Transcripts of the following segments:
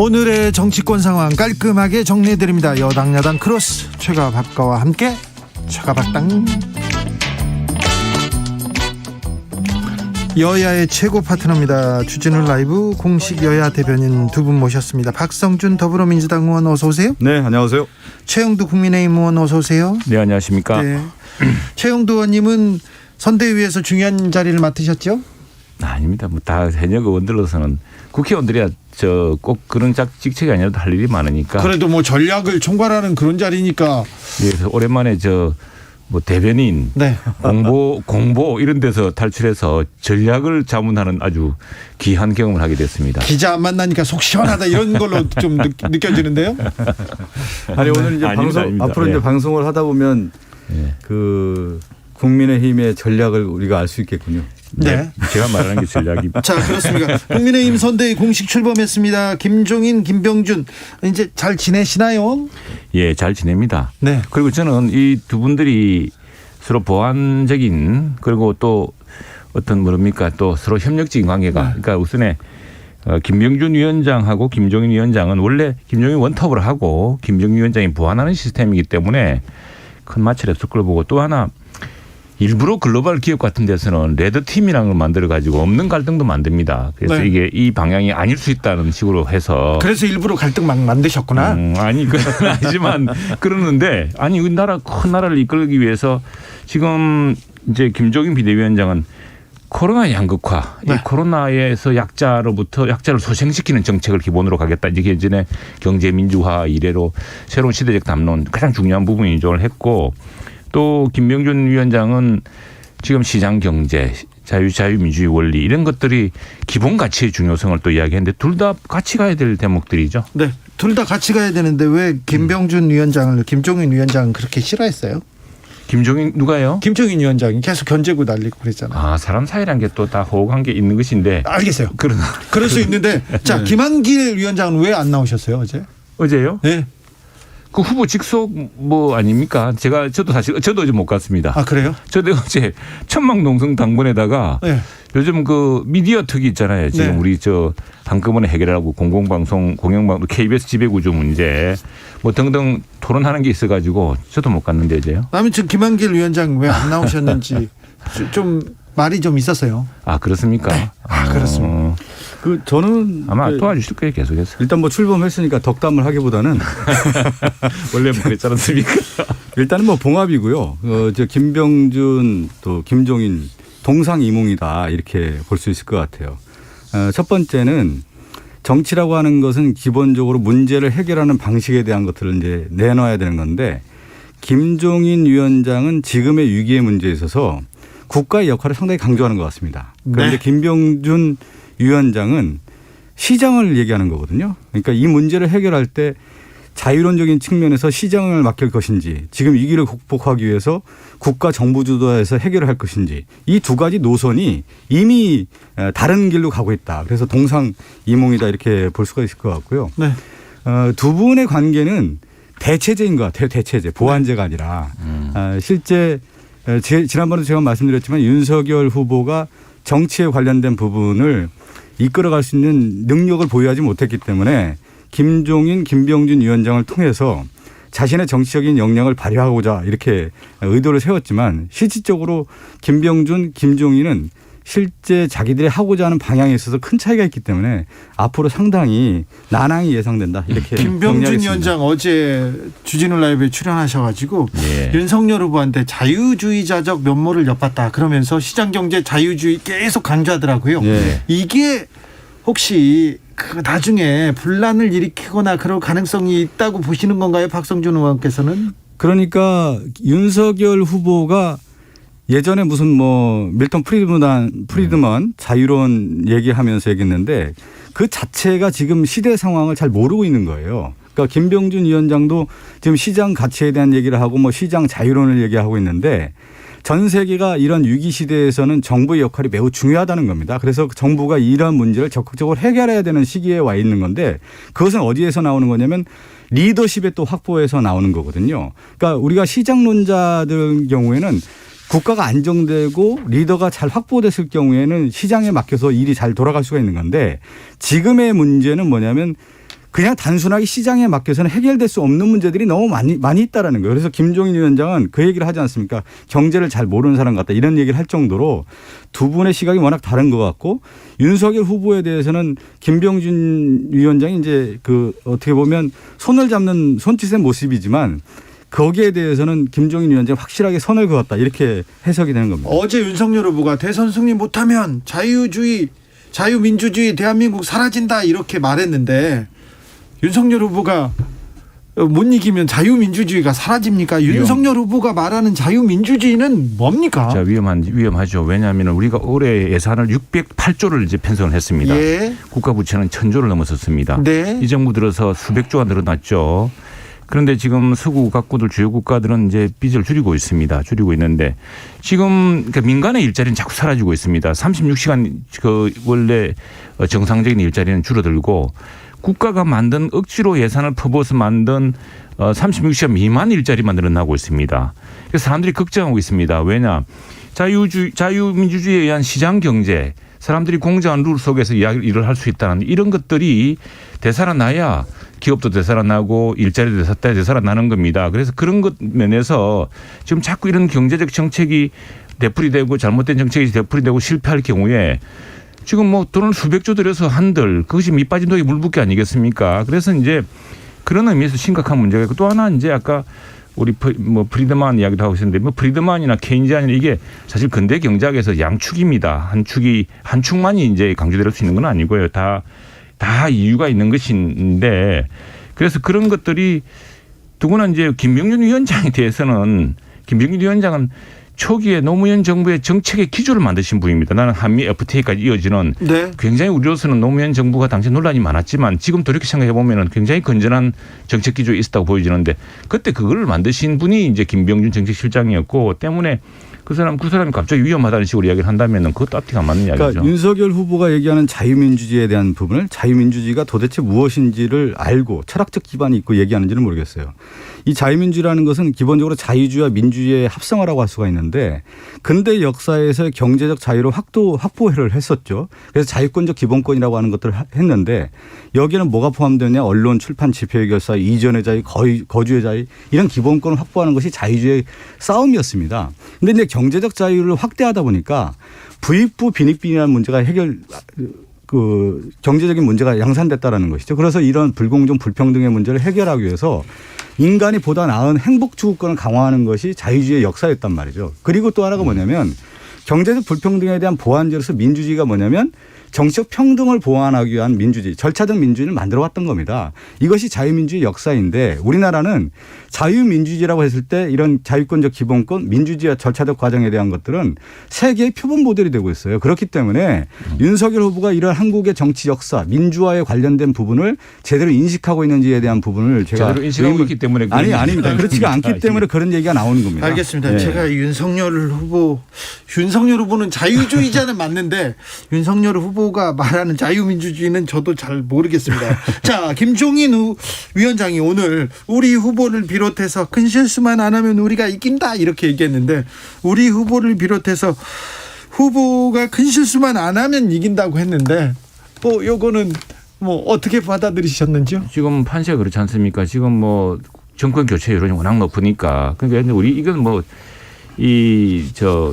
오늘의 정치권 상황 깔끔하게 정리해드립니다. 여당 야당 크로스 최가박과와 함께 최가박당. 여야의 최고 파트너입니다. 주진우 라이브 공식 여야 대변인 두 분 모셨습니다. 박성준 더불어민주당 의원 어서 오세요. 네, 안녕하세요. 최영두 국민의힘 의원 어서 오세요. 네, 안녕하십니까. 네. 최영두 의원님은 선대위에서 중요한 자리를 맡으셨죠? 아닙니다. 뭐 다 현역 의원들로서는 국회의원들이야 꼭 그런 직책이 아니라도 할 일이 많으니까. 그래도 뭐 전략을 총괄하는 그런 자리니까. 그래서 오랜만에 뭐 대변인, 네. 공보 이런 데서 탈출해서 전략을 자문하는 아주 귀한 경험을 하게 됐습니다. 기자 안 만나니까 속 시원하다 이런 걸로 좀 느껴지는데요. 아니 오늘 이제 아닙니다. 앞으로 예. 이제 방송을 하다 보면 예. 그 국민의힘의 전략을 우리가 알 수 있겠군요. 네. 제가 말하는 게 전략입니다. 자, 그렇습니다. 국민의힘 선대위 공식 출범했습니다. 김종인, 김병준 이제 잘 지내시나요? 예, 잘 지냅니다. 네. 그리고 저는 이 두 분들이 서로 보완적인 그리고 또 어떤 또 서로 협력적인 관계가. 그러니까 우선에 김병준 위원장하고 김종인 위원장은 원래 김종인 원톱을 하고 김종인 위원장이 보완하는 시스템이기 때문에 큰 마찰이 없을 걸 보고, 또 하나 일부러 글로벌 기업 같은 데서는 레드팀이라는 걸 만들어 가지고 없는 갈등도 만듭니다. 그래서 네. 이게 이 방향이 아닐 수 있다는 식으로 해서. 그래서 일부러 갈등 막 만드셨구나. 아니 그건 아니지만 그러는데, 아니 큰 나라를 이끌기 위해서 지금 이제 김종인 비대위원장은 코로나 양극화, 네. 이 코로나에서 약자를 소생시키는 정책을 기본으로 가겠다. 이제 예전에 경제 민주화 이래로 새로운 시대적 담론 가장 중요한 부분이 인정을 했고, 또 김병준 위원장은 지금 시장 경제, 자유민주주의 원리 이런 것들이 기본 가치의 중요성을 또 이야기했는데, 둘 다 같이 가야 될 대목들이죠. 네. 둘 다 같이 가야 되는데 왜 김병준 위원장을 김종인 위원장은 그렇게 싫어했어요? 김종인 누가요? 김종인 위원장이 계속 견제고 난리고 그랬잖아요. 사람 사이란 게 또 다 호흡한 게 있는 것인데. 알겠어요. 그러나 그럴 수 있는데 자, 김한길 위원장은 왜 안 나오셨어요 어제? 어제요? 네. 그 후보 직속 아닙니까? 저도 어제 못 갔습니다. 아, 그래요? 저도 어제 천막농성 당번에다가 네. 요즘 그 미디어 특위 있잖아요. 지금 네. 우리 한꺼번에 해결하고 공공방송, 공영방송, KBS 지배구조 문제 뭐 등등 토론하는 게 있어가지고 저도 못 갔는데 어제요. 그다음에 지금 김한길 위원장 왜 안 나오셨는지 좀 말이 좀 있었어요. 그렇습니까? 네. 그렇습니다. 저는 아마 도와주실 거예요, 계속해서. 일단 뭐 출범했으니까 덕담을 하기보다는 원래 뭐 그랬지 않습니까? 일단은 뭐 봉합이고요. 김병준 또 김종인 동상이몽이다 이렇게 볼 수 있을 것 같아요. 첫 번째는 정치라고 하는 것은 기본적으로 문제를 해결하는 방식에 대한 것들을 이제 내놔야 되는 건데, 김종인 위원장은 지금의 위기의 문제에 있어서 국가의 역할을 상당히 강조하는 것 같습니다. 그런데 네. 김병준 위원장은 시장을 얘기하는 거거든요. 그러니까 이 문제를 해결할 때 자유론적인 측면에서 시장을 맡길 것인지, 지금 위기를 극복하기 위해서 국가 정부 주도에서 해결을 할 것인지, 이 두 가지 노선이 이미 다른 길로 가고 있다. 그래서 동상이몽이다 이렇게 볼 수가 있을 것 같고요. 네. 두 분의 관계는 대체제인 것 같아요. 대체제, 보완제가 아니라. 실제 지난번에 제가 말씀드렸지만 윤석열 후보가 정치에 관련된 부분을 이끌어갈 수 있는 능력을 보유하지 못했기 때문에 김종인, 김병준 위원장을 통해서 자신의 정치적인 역량을 발휘하고자 이렇게 의도를 세웠지만, 실질적으로 김병준, 김종인은 실제 자기들이 하고자 하는 방향에 있어서 큰 차이가 있기 때문에 앞으로 상당히 난항이 예상된다 이렇게 김병준 정리하겠습니다. 위원장 어제 주진우 라이브에 출연하셔가지고 예. 윤석열 후보한테 자유주의자적 면모를 엿봤다 그러면서 시장경제 자유주의 계속 강조하더라고요. 예. 이게 혹시 나중에 분란을 일으키거나 그럴 가능성이 있다고 보시는 건가요, 박성준 의원께서는? 그러니까 윤석열 후보가 예전에 무슨 밀턴 프리드먼 자유론 얘기하면서 얘기했는데, 그 자체가 지금 시대 상황을 잘 모르고 있는 거예요. 그러니까 김병준 위원장도 지금 시장 가치에 대한 얘기를 하고 시장 자유론을 얘기하고 있는데, 전 세계가 이런 위기 시대에서는 정부의 역할이 매우 중요하다는 겁니다. 그래서 정부가 이런 문제를 적극적으로 해결해야 되는 시기에 와 있는 건데, 그것은 어디에서 나오는 거냐면 리더십의 또 확보에서 나오는 거거든요. 그러니까 우리가 시장론자들 경우에는 국가가 안정되고 리더가 잘 확보됐을 경우에는 시장에 맡겨서 일이 잘 돌아갈 수가 있는 건데, 지금의 문제는 뭐냐면 그냥 단순하게 시장에 맡겨서는 해결될 수 없는 문제들이 너무 많이 있다라는 거예요. 그래서 김종인 위원장은 그 얘기를 하지 않습니까? 경제를 잘 모르는 사람 같다 이런 얘기를 할 정도로 두 분의 시각이 워낙 다른 것 같고 윤석열 후보에 대해서는 김병준 위원장이 이제 그 어떻게 보면 손을 잡는 손짓의 모습이지만 거기에 대해서는 김종인 위원장이 확실하게 선을 그었다 이렇게 해석이 되는 겁니다. 어제 윤석열 후보가 대선 승리 못하면 자유민주주의 대한민국 사라진다 이렇게 말했는데 윤석열 후보가 못 이기면 자유민주주의가 사라집니까? 윤석열 후보가 말하는 자유민주주의는 뭡니까? 자, 위험하죠. 왜냐하면 우리가 올해 예산을 608조를 이제 편성을 했습니다. 예. 국가 부채는 1000조를 넘어섰습니다. 네. 이 정부 들어서 수백조가 늘어났죠. 그런데 지금 서구 각국들 주요 국가들은 이제 빚을 줄이고 있습니다. 줄이고 있는데 지금 그러니까 민간의 일자리는 자꾸 사라지고 있습니다. 36시간 그 원래 정상적인 일자리는 줄어들고 국가가 만든 억지로 예산을 퍼부어서 만든 36시간 미만 일자리만 늘어나고 있습니다. 그래서 사람들이 걱정하고 있습니다. 왜냐? 자유민주주의에 의한 시장 경제, 사람들이 공정한 룰 속에서 일을 할 수 있다는 이런 것들이 되살아나야 기업도 되살아나고 일자리도 되살아나는 겁니다. 그래서 그런 것 면에서 지금 자꾸 이런 경제적 정책이 되풀이되고 잘못된 정책이 되풀이되고 실패할 경우에 지금 뭐 돈을 수백조 들여서 한들 그것이 밑 빠진 독에 물 붓기 아니겠습니까? 그래서 이제 그런 의미에서 심각한 문제가 있고 또 하나 이제 아까 우리 뭐 프리드만 이야기도 하고 있었는데 뭐 프리드만이나 케인지안이나 이게 사실 근대 경제학에서 양축입니다. 한 축만이 이제 강조될 수 있는 건 아니고요. 다 이유가 있는 것인데 그래서 그런 것들이 더구나 이제 김병준 위원장에 대해서는 김병준 위원장은 초기에 노무현 정부의 정책의 기조를 만드신 분입니다. 나는 한미 FTA까지 이어지는 네. 굉장히 우리로서는 노무현 정부가 당시 논란이 많았지만 지금 돌이켜 생각해 보면은 굉장히 건전한 정책 기조에 있었다고 보여지는데 그때 그걸 만드신 분이 이제 김병준 정책실장이었고 때문에 그 사람이 갑자기 위험하다는 식으로 이야기를 한다면은 그것도 앞뒤가 안 맞는 이야기죠. 그러니까 윤석열 후보가 얘기하는 자유민주주의에 대한 부분을 자유민주주의가 도대체 무엇인지를 알고 철학적 기반이 있고 얘기하는지는 모르겠어요. 이 자유민주라는 것은 기본적으로 자유주의와 민주주의의 합성어라고 할 수가 있는데 근대 역사에서 경제적 자유를 확보를 했었죠. 그래서 자유권적 기본권이라고 하는 것들을 했는데 여기에는 뭐가 포함되냐 언론, 출판, 집회의 결사, 이전의 자유, 거주의 자유 이런 기본권을 확보하는 것이 자유주의의 싸움이었습니다. 그런데 이제 경제적 자유를 확대하다 보니까 부익부 빈익빈이라는 문제가 경제적인 문제가 양산됐다라는 것이죠. 그래서 이런 불공정 불평등의 문제를 해결하기 위해서 인간이 보다 나은 행복 추구권을 강화하는 것이 자유주의의 역사였단 말이죠. 그리고 또 하나가 뭐냐면 경제적 불평등에 대한 보완제로서 민주주의가 뭐냐면 정치적 평등을 보완하기 위한 민주주의, 절차적 민주주의를 만들어 왔던 겁니다. 이것이 자유민주주의 역사인데 우리나라는 자유민주주의라고 했을 때 이런 자유권적 기본권, 민주주의와 절차적 과정에 대한 것들은 세계의 표본 모델이 되고 있어요. 그렇기 때문에 윤석열 후보가 이런 한국의 정치 역사, 민주화에 관련된 부분을 제대로 인식하고 있는,지에 대한 부분을 제가 제대로 인식하고 있기 때문에 아닙니다. 그렇지가 않기 때문에 그런 얘기가 나오는 겁니다. 알겠습니다. 네. 제가 윤석열 후보는 자유주의자는 맞는데 윤석열 후보가 말하는 자유민주주의는 저도 잘 모르겠습니다. 자, 김종인 위원장이 오늘 우리 후보를 비롯해서 큰 실수만 안 하면 우리가 이긴다 이렇게 얘기했는데 우리 후보를 비롯해서 후보가 큰 실수만 안 하면 이긴다고 했는데 요거는 어떻게 받아들이셨는지요? 지금 판세가 그렇지 않습니까? 지금 뭐 정권 교체 여론이 워낙 높으니까 그러니까 우리 이건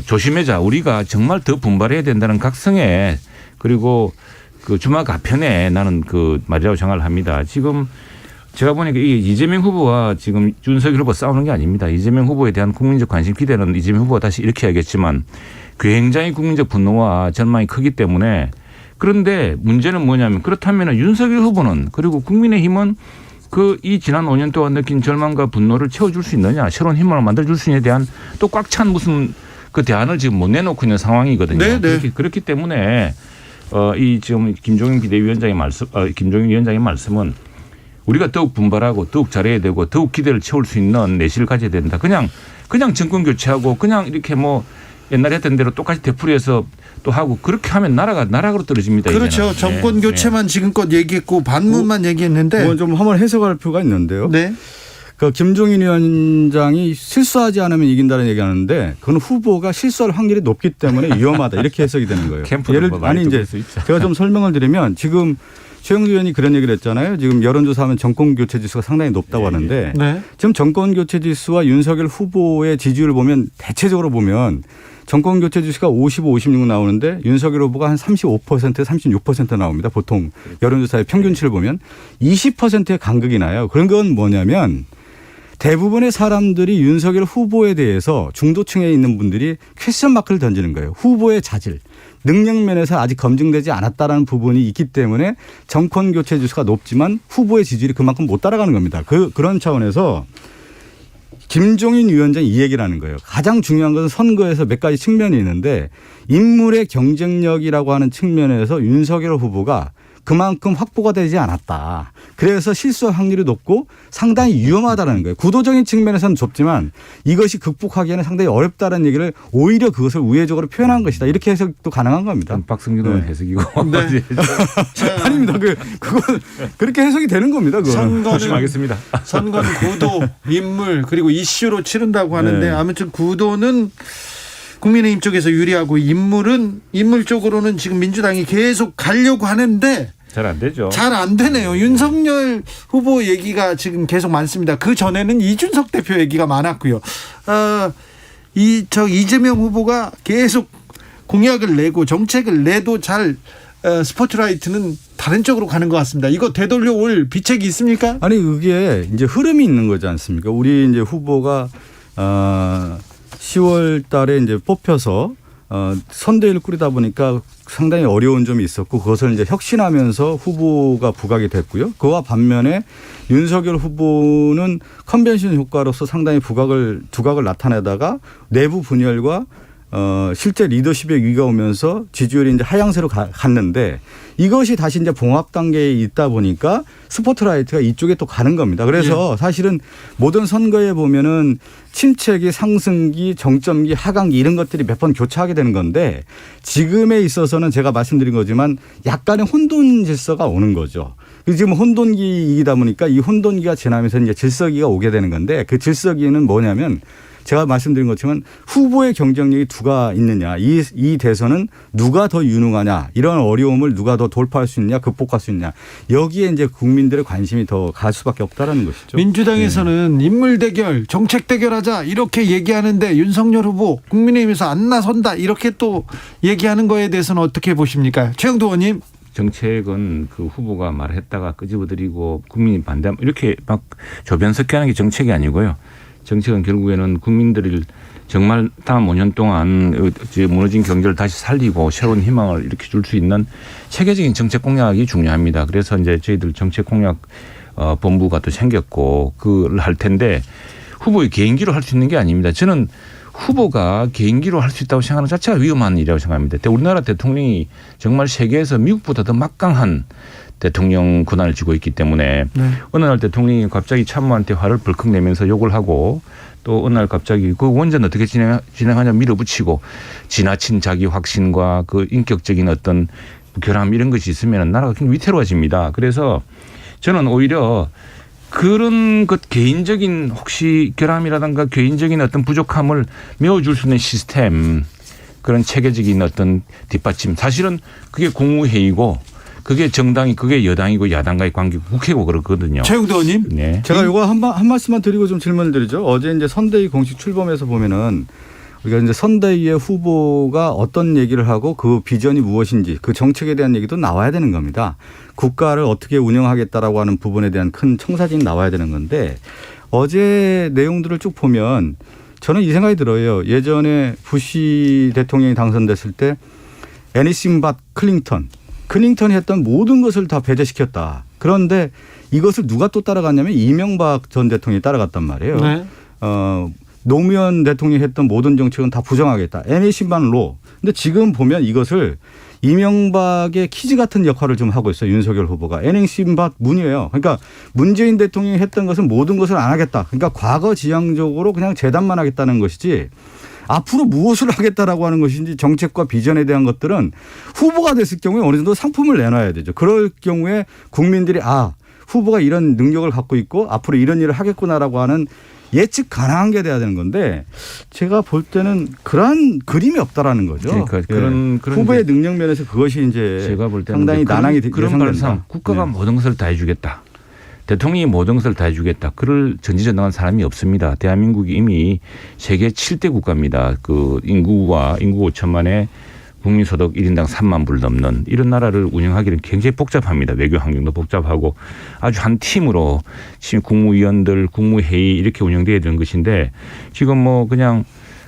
조심하자. 우리가 정말 더 분발해야 된다는 각성에 그리고 그 주마가편에 나는 그 말이라고 생각을 합니다. 지금 제가 보니까 이게 이재명 후보와 지금 윤석열 후보 싸우는 게 아닙니다. 이재명 후보에 대한 국민적 관심 기대는 이재명 후보가 다시 이렇게 하겠지만 굉장히 국민적 분노와 전망이 크기 때문에 그런데 문제는 뭐냐면 그렇다면 윤석열 후보는 그리고 국민의힘은 이 지난 5년 동안 느낀 절망과 분노를 채워줄 수 있느냐, 새로운 힘을 만들어줄 수 있느냐에 대한 또 꽉 찬 무슨 그 대안을 지금 못 내놓고 있는 상황이거든요. 네. 그렇기 때문에 이 지금 김종인 위원장의 말씀은 우리가 더욱 분발하고 더욱 잘해야 되고 더욱 기대를 채울 수 있는 내실을 가져야 된다. 그냥 정권 교체하고 그냥 이렇게 옛날에 했던 대로 똑같이 되풀이해서 또 하고 그렇게 하면 나라로 떨어집니다. 그렇죠. 이제는. 정권 교체만 지금껏 얘기했고 반문만 얘기했는데 좀 한번 해석할 필요가 있는데요. 네. 김종인 위원장이 실수하지 않으면 이긴다는 얘기하는데 그건 후보가 실수할 확률이 높기 때문에 위험하다 이렇게 해석이 되는 거예요. 캠프도 제가 좀 설명을 드리면 지금 최영두 의원이 그런 얘기를 했잖아요. 지금 여론조사하면 정권교체 지수가 상당히 높다고 하는데 네. 지금 정권교체 지수와 윤석열 후보의 지지율을 보면 대체적으로 보면 정권교체 지수가 55, 56 나오는데 윤석열 후보가 한 35%, 36% 나옵니다. 보통 여론조사의 평균치를 보면 20%의 간극이 나요. 그런 건 뭐냐면 대부분의 사람들이 윤석열 후보에 대해서 중도층에 있는 분들이 퀘스천 마크를 던지는 거예요. 후보의 자질, 능력 면에서 아직 검증되지 않았다라는 부분이 있기 때문에 정권 교체 지수가 높지만 후보의 지지율이 그만큼 못 따라가는 겁니다. 그런 차원에서 김종인 위원장이 이 얘기를 하는 거예요. 가장 중요한 것은 선거에서 몇 가지 측면이 있는데 인물의 경쟁력이라고 하는 측면에서 윤석열 후보가 그만큼 확보가 되지 않았다. 그래서 실수할 확률이 높고 상당히 위험하다는 거예요. 구도적인 측면에서는 좁지만 이것이 극복하기에는 상당히 어렵다는 얘기를 오히려 그것을 우회적으로 표현한 것이다. 이렇게 해석도 가능한 겁니다. 박성준 의원 해석이고. 네. 아닙니다. 그건 그렇게 해석이 되는 겁니다. 조심하겠습니다. 선거는 구도, 인물 그리고 이슈로 치른다고 하는데 네. 아무튼 구도는 국민의힘 쪽에서 유리하고 인물 쪽으로는 지금 민주당이 계속 가려고 하는데 잘 안 되죠. 잘 안 되네요. 윤석열 후보 얘기가 지금 계속 많습니다. 그 전에는 이준석 대표 얘기가 많았고요. 이재명 후보가 계속 공약을 내고 정책을 내도 잘 스포트라이트는 다른 쪽으로 가는 것 같습니다. 이거 되돌려 올 비책이 있습니까? 아니 그게 이제 흐름이 있는 거지 않습니까? 우리 이제 후보가 10월 달에 이제 뽑혀서 선대위를 꾸리다 보니까 상당히 어려운 점이 있었고 그것을 이제 혁신하면서 후보가 부각이 됐고요. 그와 반면에 윤석열 후보는 컨벤션 효과로서 상당히 두각을 나타내다가 내부 분열과 실제 리더십의 위기가 오면서 지지율이 이제 하향세로 갔는데 이것이 다시 이제 봉합 단계에 있다 보니까 스포트라이트가 이쪽에 또 가는 겁니다. 그래서 사실은 모든 선거에 보면은 침체기, 상승기, 정점기, 하강기 이런 것들이 몇 번 교차하게 되는 건데 지금에 있어서는 제가 말씀드린 거지만 약간의 혼돈 질서가 오는 거죠. 지금 혼돈기이다 보니까 이 혼돈기가 지나면서 이제 질서기가 오게 되는 건데 그 질서기는 뭐냐면 제가 말씀드린 것처럼 후보의 경쟁력이 누가 있느냐. 이 대선은 누가 더 유능하냐. 이런 어려움을 누가 더 돌파할 수 있느냐. 극복할 수 있느냐. 여기에 이제 국민들의 관심이 더 갈 수밖에 없다라는 것이죠. 민주당에서는 인물 대결, 정책 대결하자 이렇게 얘기하는데 윤석열 후보 국민의힘에서 안 나선다 이렇게 또 얘기하는 거에 대해서는 어떻게 보십니까? 최영두 의원님. 정책은 그 후보가 말했다가 끄집어들이고 국민이 반대하면 이렇게 막 조변석회하는 게 정책이 아니고요. 정책은 결국에는 국민들을 정말 다음 5년 동안 무너진 경제를 다시 살리고 새로운 희망을 이렇게 줄 수 있는 체계적인 정책 공약이 중요합니다. 그래서 이제 저희들 정책 공약 본부가 또 생겼고 그걸 할 텐데 후보의 개인기로 할 수 있는 게 아닙니다. 저는 후보가 개인기로 할 수 있다고 생각하는 자체가 위험한 일이라고 생각합니다. 우리나라 대통령이 정말 세계에서 미국보다 더 막강한 대통령 권한을 쥐고 있기 때문에 어느 날 대통령이 갑자기 참모한테 화를 벌컥 내면서 욕을 하고 또 어느 날 갑자기 그 원전 어떻게 진행하냐 밀어붙이고 지나친 자기 확신과 그 인격적인 어떤 결함 이런 것이 있으면 나라가 굉장히 위태로워집니다. 그래서 저는 오히려 그런 것 개인적인 혹시 결함이라든가 개인적인 어떤 부족함을 메워줄 수 있는 시스템 그런 체계적인 어떤 뒷받침 사실은 그게 국무회의고 그게 정당이 그게 여당이고 야당과의 관계 국회고 그렇거든요. 최영두 의원님. 네. 제가 이거 한 말씀만 드리고 좀 질문을 드리죠. 어제 이제 선대위 공식 출범에서 보면은 우리가 이제 선대위의 후보가 어떤 얘기를 하고 그 비전이 무엇인지 그 정책에 대한 얘기도 나와야 되는 겁니다. 국가를 어떻게 운영하겠다라고 하는 부분에 대한 큰 청사진이 나와야 되는 건데 어제 내용들을 쭉 보면 저는 이 생각이 들어요. 예전에 부시 대통령이 당선됐을 때 애니싱 밭 클링턴이 했던 모든 것을 다 배제시켰다. 그런데 이것을 누가 또 따라갔냐면 이명박 전 대통령이 따라갔단 말이에요. 네. 노무현 대통령이 했던 모든 정책은 다 부정하겠다. 애니싱 로. 근데 지금 보면 이것을 이명박의 키즈 같은 역할을 좀 하고 있어요. 윤석열 후보가. 애니싱 문이에요. 그러니까 문재인 대통령이 했던 것은 모든 것을 안 하겠다. 그러니까 과거 지향적으로 그냥 재단만 하겠다는 것이지 앞으로 무엇을 하겠다라고 하는 것인지 정책과 비전에 대한 것들은 후보가 됐을 경우에 어느 정도 상품을 내놔야 되죠. 그럴 경우에 국민들이 후보가 이런 능력을 갖고 있고 앞으로 이런 일을 하겠구나라고 하는 예측 가능한 게 돼야 되는 건데 제가 볼 때는 그러한 그림이 없다라는 거죠. 그러니까 그런 후보의 능력 면에서 그것이 이제 제가 볼 때는 상당히 난항이 그런 발상 국가가 모든 것을 다 해주겠다. 대통령이 모든 것을 다 해주겠다. 그럴 전지전능한 사람이 없습니다. 대한민국이 이미 세계 7대 국가입니다. 그 인구 5천만에 국민소득 1인당 3만 불 넘는 이런 나라를 운영하기는 굉장히 복잡합니다. 외교 환경도 복잡하고 아주 한 팀으로 지금 국무위원들, 국무회의 이렇게 운영돼야 되는 것인데 지금 뭐 그냥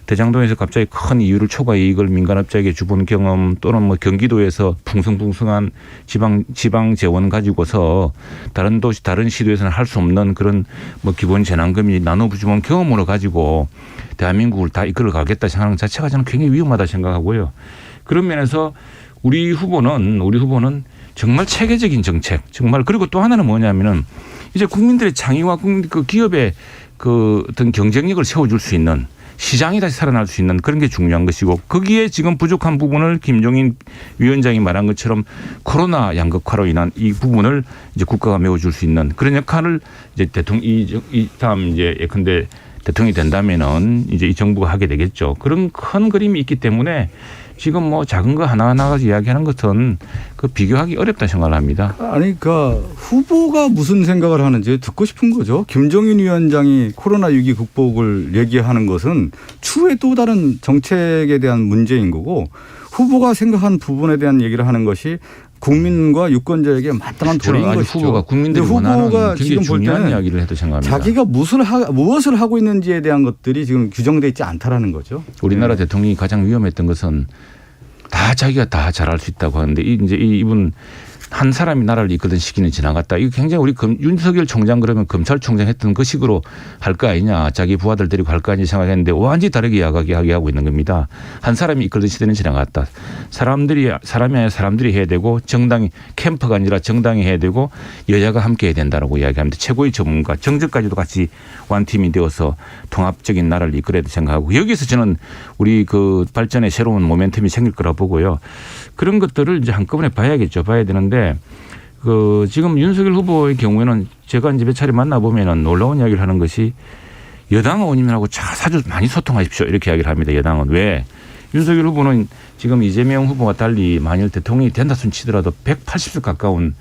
대장동에서 갑자기 큰 이유를 초과 이익을 민간업자에게 주본 경험 또는 뭐 경기도에서 풍성풍성한 지방 재원 가지고서 다른 도시 다른 시도에서는 할 수 없는 그런 뭐 기본 재난금이 나눠주본 경험으로 가지고 대한민국을 다 이끌어 가겠다 생각하는 것 자체가 저는 굉장히 위험하다 생각하고요. 그런 면에서 우리 후보는 정말 체계적인 정책 정말 그리고 또 하나는 뭐냐면은 이제 국민들의 창의와 그 기업의 그 어떤 경쟁력을 세워줄 수 있는 시장이 다시 살아날 수 있는 그런 게 중요한 것이고 거기에 지금 부족한 부분을 김종인 위원장이 말한 것처럼 코로나 양극화로 인한 이 부분을 이제 국가가 메워줄 수 있는 그런 역할을 이제 다음 이제 예컨대 대통령이 된다면은 이제 이 정부가 하게 되겠죠. 그런 큰 그림이 있기 때문에 지금 뭐 작은 거 하나하나 이야기하는 것은 그 비교하기 어렵다 생각을 합니다. 아니, 그러니까 후보가 무슨 생각을 하는지 듣고 싶은 거죠. 김종인 위원장이 코로나6 극복을 얘기하는 것은 추후에 또 다른 정책에 대한 문제인 거고 후보가 생각한 부분에 대한 얘기를 하는 것이 국민과 유권자에게 마땅한 도리인 것이죠. 후보가 국민들이 원하는 굉장히 중요한 이야기를 해도 생각합니다. 자기가 무엇을 하고 있는지에 대한 것들이 지금 규정되어 있지 않다라는 거죠. 우리나라 대통령이 가장 위험했던 것은 다 자기가 다 잘할 수 있다고 하는데 이제 이분 한 사람이 나라를 이끌던 시기는 지나갔다. 이거 굉장히 우리 윤석열 총장 그러면 검찰총장 했던 그 식으로 할 거 아니냐. 자기 부하들 데리고 할 거 아니냐 생각했는데 완전히 다르게 이야기하고 있는 겁니다. 한 사람이 이끌던 시대는 지나갔다. 사람이 아니라 사람들이 해야 되고 정당이 캠프가 아니라 정당이 해야 되고 여야가 함께 해야 된다라고 이야기합니다. 최고의 전문가 정적까지도 같이 완팀이 되어서 통합적인 나라를 이끌어야 생각하고 여기서 저는 우리 그 발전의 새로운 모멘텀이 생길 거라 보고요. 그런 것들을 이제 한꺼번에 봐야겠죠. 봐야 되는데 그 지금 윤석열 후보의 경우에는 제가 이제 몇 차례 만나보면은 놀라운 이야기를 하는 것이 여당 의원님하고 자주 많이 소통하십시오. 이렇게 이야기를 합니다. 여당은. 왜? 윤석열 후보는 지금 이재명 후보와 달리 만일 대통령이 된다 손 치더라도 180석 가까운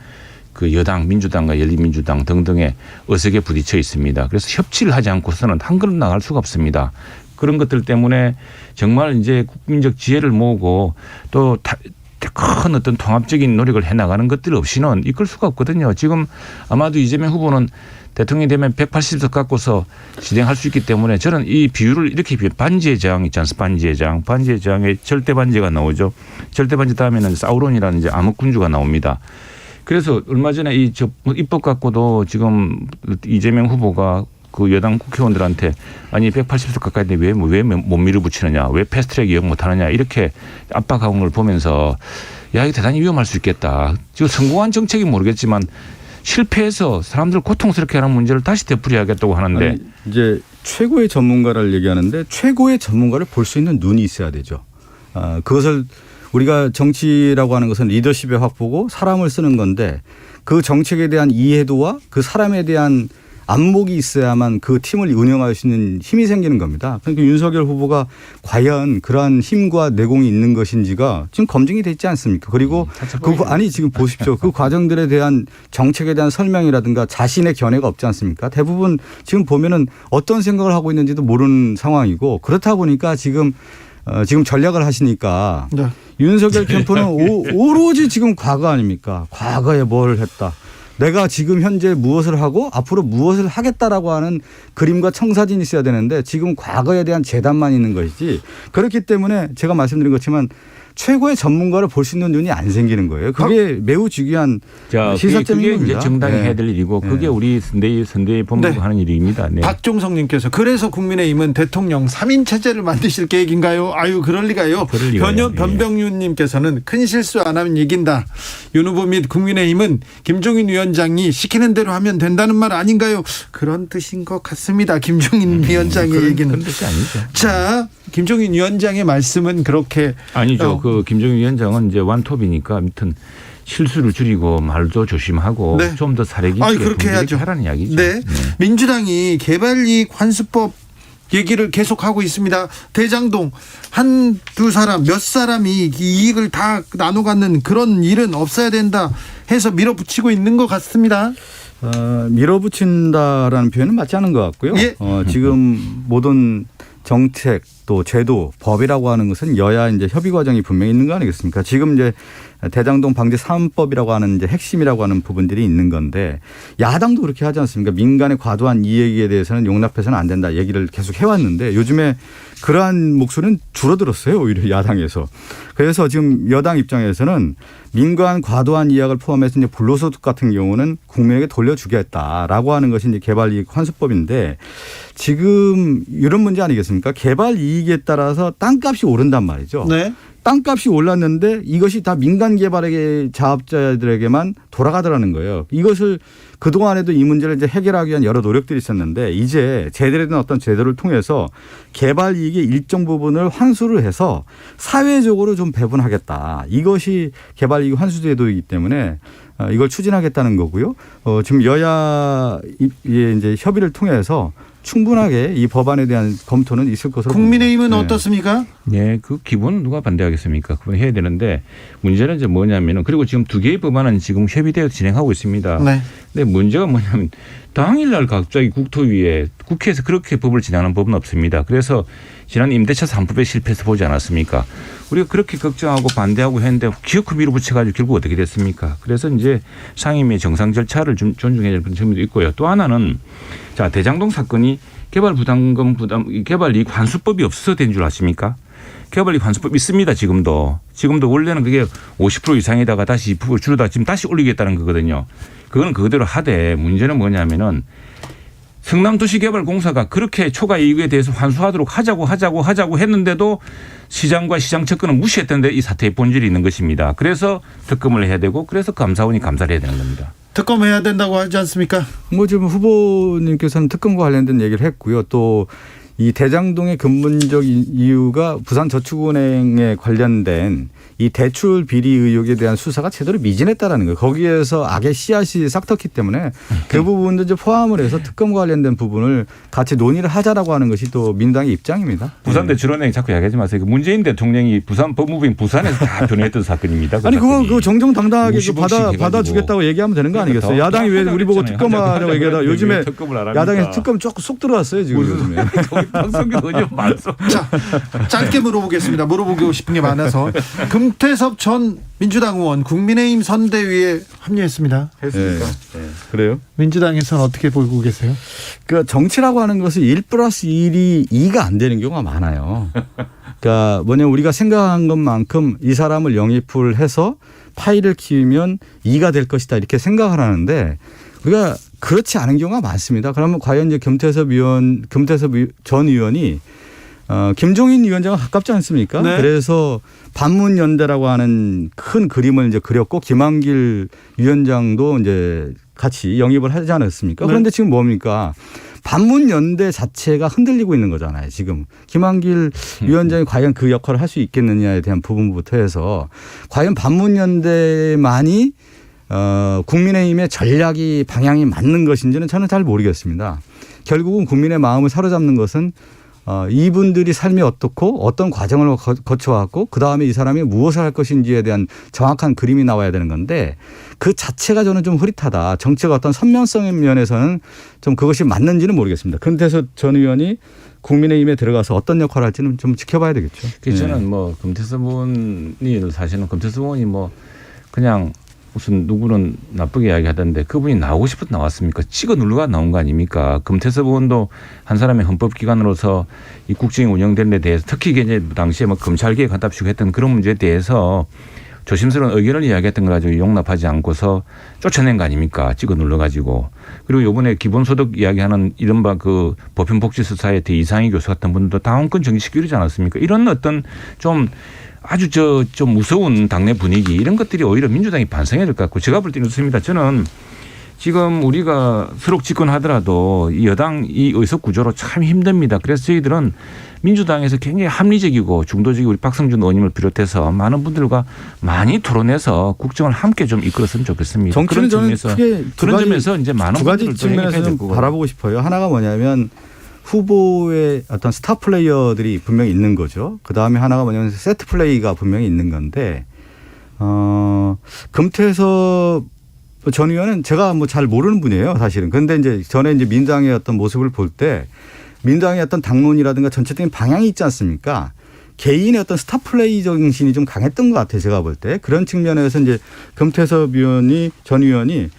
그 여당 민주당과 열린민주당 등등의 어색에 부딪혀 있습니다. 그래서 협치를 하지 않고서는 한 걸음 나갈 수가 없습니다. 그런 것들 때문에 정말 이제 국민적 지혜를 모으고 또 큰 어떤 통합적인 노력을 해나가는 것들 없이는 이끌 수가 없거든요. 지금 아마도 이재명 후보는 대통령이 되면 180석 갖고서 진행할 수 있기 때문에 저는 이 비율을 이렇게 반지의 제왕 있지 않습니까? 반지의 제왕에 절대 반지가 나오죠. 절대 반지 다음에는 사우론이라는 이제 암흑군주가 나옵니다. 그래서 얼마 전에 이 입법 갖고도 지금 이재명 후보가 그 여당 국회의원들한테 아니 180석 가까이인데 왜 못 밀어붙이느냐 왜 패스트트랙 이용 못하느냐 이렇게 압박하는 걸 보면서 야 이거 대단히 위험할 수 있겠다. 지금 성공한 정책이 모르겠지만 실패해서 사람들 고통스럽게 하는 문제를 다시 되풀이하겠다고 하는데 아니, 이제 최고의 전문가를 얘기하는데 최고의 전문가를 볼 수 있는 눈이 있어야 되죠. 그것을 우리가 정치라고 하는 것은 리더십의 확보고 사람을 쓰는 건데 그 정책에 대한 이해도와 그 사람에 대한 안목이 있어야만 그 팀을 운영할 수 있는 힘이 생기는 겁니다. 그러니까 윤석열 후보가 과연 그러한 힘과 내공이 있는 것인지가 지금 검증이 됐지 않습니까? 그리고 아니 지금 보십시오. 그 과정들에 대한 정책에 대한 설명이라든가 자신의 견해가 없지 않습니까? 대부분 지금 보면은 어떤 생각을 하고 있는지도 모르는 상황이고 그렇다 보니까 지금 전략을 하시니까 네. 윤석열 캠프는 오로지 지금 과거 아닙니까? 과거에 뭘 했다. 내가 지금 현재 무엇을 하고 앞으로 무엇을 하겠다라고 하는 그림과 청사진이 있어야 되는데 지금 과거에 대한 재단만 있는 것이지 그렇기 때문에 제가 말씀드린 것처럼 최고의 전문가를 볼 수 있는 눈이 안 생기는 거예요. 그게 매우 중요한 시사점인 겁니다. 그게 이제 정당이 해야 될 일이고 그게 우리 선대위 본부가 하는 일입니다. 네. 박종성님께서 그래서 국민의힘은 대통령 3인 체제를 만드실 계획인가요? 아유 그럴 리가요. 변병윤님께서는 큰 실수 안 하면 이긴다. 윤 후보 및 국민의힘은 김종인 위원장이 시키는 대로 하면 된다는 말 아닌가요? 그런 뜻인 것 같습니다. 김종인 위원장의 얘기는. 그런 뜻이 아니죠. 자, 김종인 위원장의 말씀은 그렇게 아니죠. 그 김종인 위원장은 이제 완톱이니까 아무튼 실수를 줄이고 말도 조심하고 네. 좀 더 사려 깊게 그렇게 분들에게 해야죠. 하라는 이야기죠. 네. 민주당이 개발이익 환수법 얘기를 계속하고 있습니다. 대장동 한두 사람 몇 사람이 이 이익을 다 나눠 갖는 그런 일은 없어야 된다 해서 밀어붙이고 있는 것 같습니다. 밀어붙인다라는 표현은 맞지 않은 것 같고요. 예. 지금 모든 정책 또 제도 법이라고 하는 것은 여야 이제 협의 과정이 분명히 있는 거 아니겠습니까? 지금 이제 대장동 방지 3법이라고 하는 이제 핵심이라고 하는 부분들이 있는 건데 야당도 그렇게 하지 않습니까? 민간의 과도한 이익에 대해서는 용납해서는 안 된다 얘기를 계속 해왔는데 요즘에 그러한 목소리는 줄어들었어요. 오히려 야당에서. 그래서 지금 여당 입장에서는 민간 과도한 이익을 포함해서 이제 불로소득 같은 경우는 국민에게 돌려주겠다라고 하는 것이 이제 개발이익 환수법인데 지금 이런 문제 아니겠습니까? 개발 이익에 따라서 땅값이 오른단 말이죠. 네. 땅값이 올랐는데 이것이 다 민간 개발의 자업자들에게만 돌아가더라는 거예요. 이것을 그동안에도 이 문제를 이제 해결하기 위한 여러 노력들이 있었는데 이제 제대로 된 어떤 제도를 통해서 개발 이익의 일정 부분을 환수를 해서 사회적으로 좀 배분하겠다. 이것이 개발 이익 환수 제도이기 때문에 이걸 추진하겠다는 거고요. 지금 여야의 이제 협의를 통해서 충분하게 이 법안에 대한 검토는 있을 것으로 국민의힘은 봅니다. 어떻습니까? 네, 그 기본 누가 반대하겠습니까? 그건 해야 되는데 문제는 이제 뭐냐면은 그리고 지금 두 개의 법안은 지금 협의되어 진행하고 있습니다. 네. 근데 문제가 뭐냐면 당일날 갑자기 국토위에 국회에서 그렇게 법을 진행하는 법은 없습니다. 그래서 지난 임대차 3법에 실패해서 보지 않았습니까? 우리가 그렇게 걱정하고 반대하고 했는데 기어코 밀어붙여가지고 결국 어떻게 됐습니까? 그래서 이제 상임위 정상 절차를 좀 존중해야 될 그런 점도 있고요. 또 하나는 자 대장동 사건이 개발 이익 환수법이 없어서 된 줄 아십니까? 개발이익 환수법 있습니다. 지금도 원래는 그게 50% 이상에다가 다시 2% 줄여다 지금 다시 올리겠다는 거거든요. 그거는 그대로 하되 문제는 뭐냐면은 성남도시개발공사가 그렇게 초과 이익에 대해서 환수하도록 하자고 했는데도 시장과 시장 접근을 무시했던데 이 사태의 본질이 있는 것입니다. 그래서 특검을 해야 되고 그래서 감사원이 감사를 해야 되는 겁니다. 특검해야 된다고 하지 않습니까? 뭐 지금 후보님께서는 특검과 관련된 얘기를 했고요. 또 이 대장동의 근본적 이유가 부산저축은행에 관련된 이 대출 비리 의혹에 대한 수사가 제대로 미진했다라는 거예요. 거기에서 악의 씨앗이 싹텄기 때문에 그 부분도 이제 포함을 해서 특검과 관련된 부분을 같이 논의를 하자라고 하는 것이 또 민당의 입장입니다. 부산대출은행 자꾸 이야기하지 마세요. 문재인 대통령이 부산 법무부인 부산에서 다 변호했던 사건입니다. 아니 그거 정정당당하게 받아주겠다고 얘기하면 되는 거 아니겠어요? 야당이 왜 우리 보고 특검하라고 얘기하다 요즘에 야당에서 특검 조금 쏙 들어왔어요 지금 요즘에. 방송이 너무 많소. 자, 짧게 물어보겠습니다. 물어보고 싶은 게 많아서. 금태섭 전 민주당 의원 국민의힘 선대위에 합류했습니다. 했습니까? 네. 그래요? 민주당에서는 어떻게 보고 계세요? 그러니까 정치라고 하는 것은 1+1이 2가 안 되는 경우가 많아요. 그러니까 뭐냐면 우리가 생각한 것만큼 이 사람을 영입을 해서 파일을 키우면 2가 될 것이다 이렇게 생각을 하는데 우리가 그렇지 않은 경우가 많습니다. 그러면 과연 이제 금태섭 전 의원이 김종인 위원장과 가깝지 않습니까? 네. 그래서 반문연대라고 하는 큰 그림을 이제 그렸고 김한길 위원장도 이제 같이 영입을 하지 않았습니까? 네. 그런데 지금 뭡니까? 반문연대 자체가 흔들리고 있는 거잖아요. 지금 김한길 위원장이 과연 그 역할을 할 수 있겠느냐에 대한 부분부터 해서 과연 반문연대만이 국민의힘의 전략이 방향이 맞는 것인지는 저는 잘 모르겠습니다. 결국은 국민의 마음을 사로잡는 것은 이분들이 삶이 어떻고 어떤 과정을 거쳐왔고 그다음에 이 사람이 무엇을 할 것인지에 대한 정확한 그림이 나와야 되는 건데 그 자체가 저는 좀 흐릿하다. 정치가 어떤 선명성의 면에서는 좀 그것이 맞는지는 모르겠습니다. 그런데서 전 의원이 국민의힘에 들어가서 어떤 역할을 할지는 좀 지켜봐야 되겠죠. 그래서 저는 뭐 금태섭 의원이 사실은 금태섭 의원이 뭐 그냥 무슨 누구는 나쁘게 이야기하던데 그분이 나오고 싶어서 나왔습니까? 찍어 누르가 나온 거 아닙니까? 금태섭 의원도 한 사람의 헌법기관으로서 이 국정이 운영되는 데 대해서 특히 이제 당시에 뭐 검찰개혁 한답시고 했던 그런 문제에 대해서 조심스러운 의견을 이야기했던 걸 가지고 용납하지 않고서 쫓아낸 거 아닙니까? 찍어 눌러가지고. 그리고 이번에 기본소득 이야기하는 이른바 그 보편복지수사의 이상희 교수 같은 분도 당원권 정지시키지 않았습니까? 이런 어떤 좀 아주 좀 무서운 당내 분위기 이런 것들이 오히려 민주당이 반성해야 될 것 같고 제가 볼 때는 좋습니다. 저는 지금 우리가 수록 집권하더라도 이 여당 이 의석 구조로 참 힘듭니다. 그래서 저희들은 민주당에서 굉장히 합리적이고 중도적인 우리 박성준 의원님을 비롯해서 많은 분들과 많이 토론해서 국정을 함께 좀 이끌었으면 좋겠습니다. 정치는 저는 크게 그런 점에서 이제 많은 두 가지 분들을 측면에서 좀 바라보고 싶어요. 하나가 뭐냐면 후보의 어떤 스타 플레이어들이 분명히 있는 거죠. 그 다음에 하나가 뭐냐면 세트 플레이가 분명히 있는 건데, 금태섭 전 의원은 제가 뭐 잘 모르는 분이에요, 사실은. 그런데 이제 전에 이제 민주당의 어떤 모습을 볼 때 민주당의 어떤 당론이라든가 전체적인 방향이 있지 않습니까? 개인의 어떤 스타 플레이 정신이 좀 강했던 것 같아요, 제가 볼 때. 그런 측면에서 이제 금태섭 전 의원이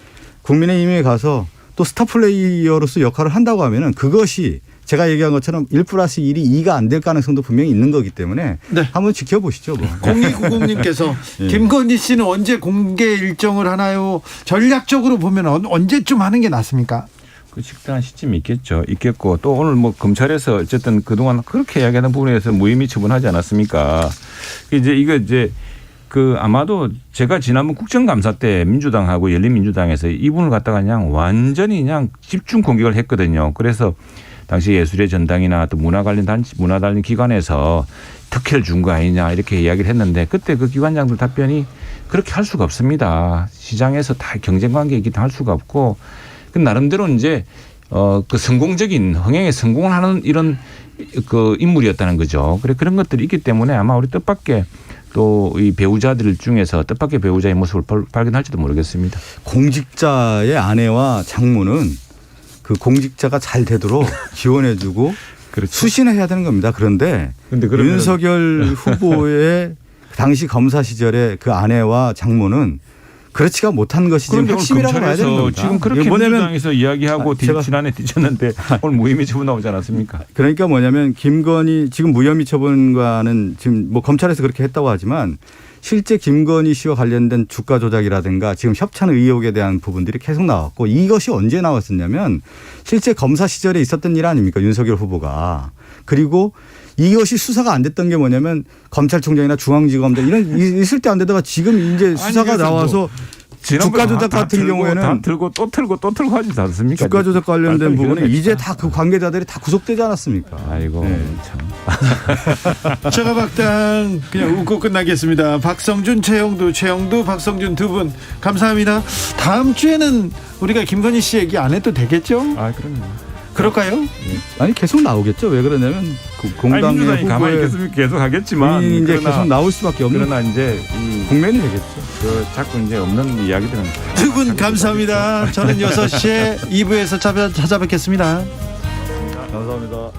국민의힘에 가서 또 스타 플레이어로서 역할을 한다고 하면은 그것이 제가 얘기한 것처럼 1+1이 2가 안 될 가능성도 분명히 있는 거기 때문에 네. 한번 지켜보시죠. 뭐. 0290님께서 예. 김건희 씨는 언제 공개 일정을 하나요? 전략적으로 보면 언제쯤 하는 게 낫습니까? 그 식당한 시점이 있겠고 또 오늘 뭐 검찰에서 어쨌든 그동안 그렇게 이야기하는 부분에서 무혐의 처분하지 않았습니까? 이제 그 아마도 제가 지난번 국정감사 때 민주당하고 열린민주당에서 이분을 갖다가 그냥 완전히 그냥 집중 공격을 했거든요. 그래서 당시 예술의 전당이나 또 문화 관련 기관에서 특혜를 준 거 아니냐 이렇게 이야기를 했는데 그때 그 기관장들 답변이 그렇게 할 수가 없습니다. 시장에서 다 경쟁 관계이기 때문에 할 수가 없고 그 나름대로 이제 그 성공적인 흥행에 성공을 하는 이런 그 인물이었다는 거죠. 그런 것들이 있기 때문에 아마 우리 뜻밖의 또 이 배우자들 중에서 뜻밖의 배우자의 모습을 발견할지도 모르겠습니다. 공직자의 아내와 장모는 그 공직자가 잘 되도록 지원해주고 그렇죠. 수신해야 되는 겁니다. 그런데 윤석열 후보의 당시 검사 시절에 그 아내와 장모는 그렇지가 못한 것이 지금 핵심이라고 봐야 되는 겁니다. 지금 그렇게 민주당에서 이야기하고 지난해 뒤졌는데 오늘 무혐의 처분 나오지 않았습니까? 그러니까 뭐냐면 김건희 지금 무혐의 처분과는 지금 뭐 검찰에서 그렇게 했다고 하지만 실제 김건희 씨와 관련된 주가 조작이라든가 지금 협찬 의혹에 대한 부분들이 계속 나왔고 이것이 언제 나왔었냐면 실제 검사 시절에 있었던 일 아닙니까? 윤석열 후보가. 그리고 이것이 수사가 안 됐던 게 뭐냐면 검찰총장이나 중앙지검장 이런 있을 때 안 되다가 지금 이제 수사가 나와서 주가 조작 같은 경우에는 다 들고 또 틀고 하지 않습니까? 주가 조작 관련된 부분은 이제 다 그 관계자들이 다 구속되지 않았습니까? 아이고 네. 참. 최가박당 그냥 웃고 끝나겠습니다. 박성준, 최영두, 박성준 두 분 감사합니다. 다음 주에는 우리가 김건희 씨 얘기 안 해도 되겠죠? 아 그럼요. 그럴까요? 아니 계속 나오겠죠. 왜 그러냐면 그 공당의 민주당이 가만히 후보의 있겠습니까? 계속 하겠지만 이제 계속 나올 수밖에 없는 그러나 이제 국면이 되겠죠. 자꾸 이제 없는 이야기들은 두 분 감사합니다. 저는 6시에 2부에서 찾아뵙겠습니다. 감사합니다.